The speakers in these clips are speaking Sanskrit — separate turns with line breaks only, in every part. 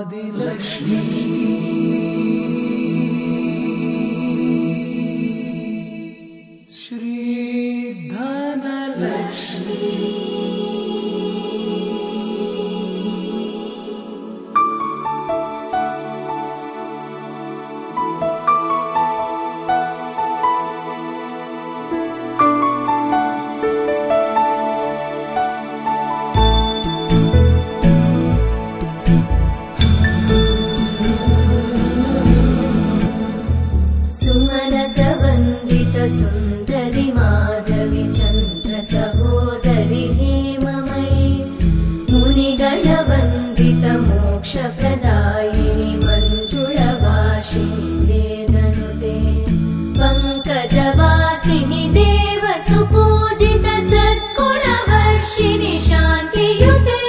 आदिलक्ष्मी श्री धनलक्ष्मी
सुंदरी माधवी चंद्र सहोदरी हेममयी मुनिगण वंदित मोक्ष प्रदायिनी मंजुळवासिनी वेदनुते पंकजवासिनी देव सुपूजित सद्गुणवर्षिणि शांतियुते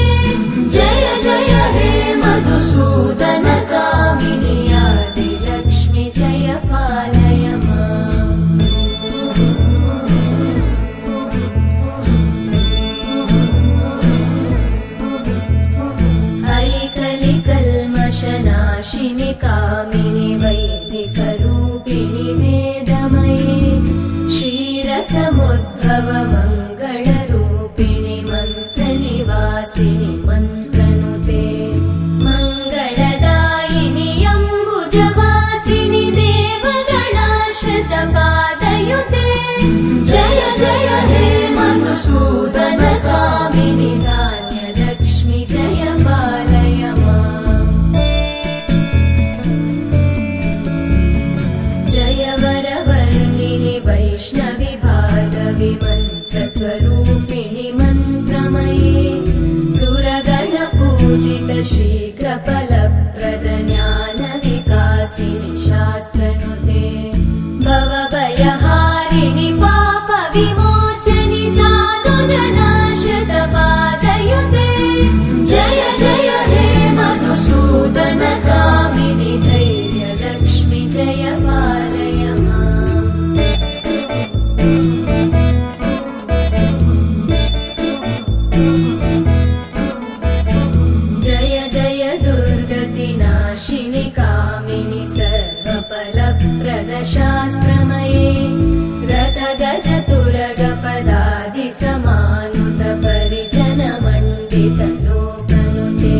जय जय हे मधुसूदन कामिनी आदिलक्ष्मी जय पालय माम् कल्मषनाशिनि कामिनि वैदिकरूपिणि वेदमये क्षीरसमुद्भव मङ्गलरूपिणि मन्त्रनिवासिनि मन्त्रनुते मङ्गलदायिनि अम्बुजवासिनि देवगणाश्रितपादयुते जय जय हे मधुसूदन कामिनि धान्यलक्ष्मी जय पालय माम् वैष्णवी भार्गवी मन्त्रस्वरूपिणि मन्त्रमये सुरगणपूजित शीघ्रफलप्रद ज्ञानविकासिनि शास्त्रनुते भवभयहारिणि पापविमोचनि साधुजनाश्रितपादयुते जय जय हे मधुसूदन कामिनि धैर्यलक्ष्मी जय पालय माम् जय जय दुर्गतिनाशिनि कामिनि सर्वफलप्रद शास्त्रमये रथगज तुरगपदादि समानुत परिजन मण्डित लोकनुते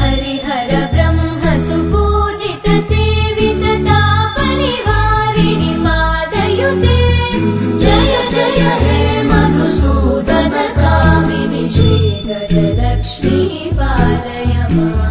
हरिहर ब्रह्म सुपूजित सेवित तापनिवारिणि पादयुते जय जय हे मधुसूदन कामिनि श्री गजलक्ष्मी पालय माम्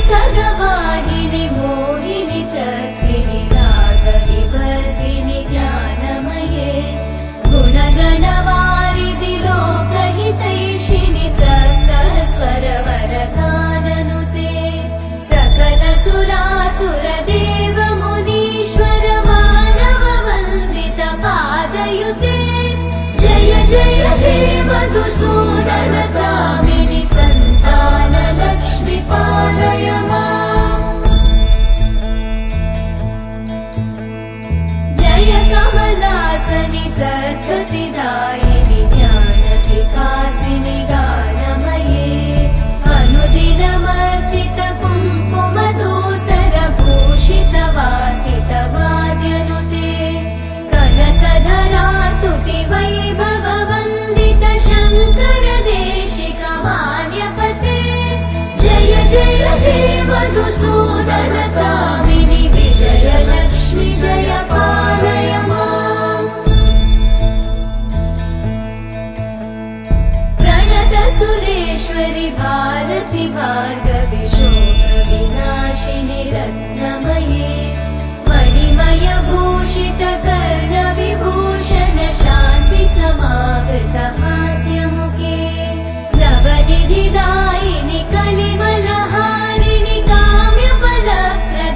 खगवाहिनि मोहिनि चक्रिणि रागविवर्धिनि ज्ञानमये गुणगणवारिधि लोकहितैषिणि सप्तस्वरवरगाननुते सकल सुरासुर देव मुनीश्वर मानव वन्दित पादयुते जय जय हे मधुसूदन कामिनि संतान लक्ष्मी पालय माम् जय कमलासनि सद्गतिदायिनि ज्ञानविकासिनि गानमये अनुदिनमर्चित कुङ्कुमधूसर भूषित वासित वाद्यनुते कनकधरा स्तुति वैभव वन्दित शङ्कर देशिक मान्यपते जय जय हे मधुसूदन कामिनि विजयलक्ष्मी जय पालय माम् प्रणत सुरेश्वरि भारति भार्गवि शोकविनाशिनि रत्नमये मणिमय भूषित कर्णविभूषण शान्ति समावृत हास्यमुखे नवनिधिदायिनि कलिमलहारिणि काम्यफलप्रद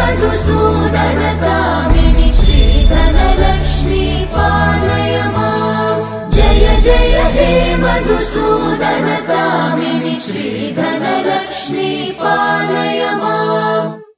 मधुसूदन कामिनि श्रीधनलक्ष्मी पालय माम्। जय जय हे मधुसूदन कामिनि श्रीधनलक्ष्मी पालय माम्।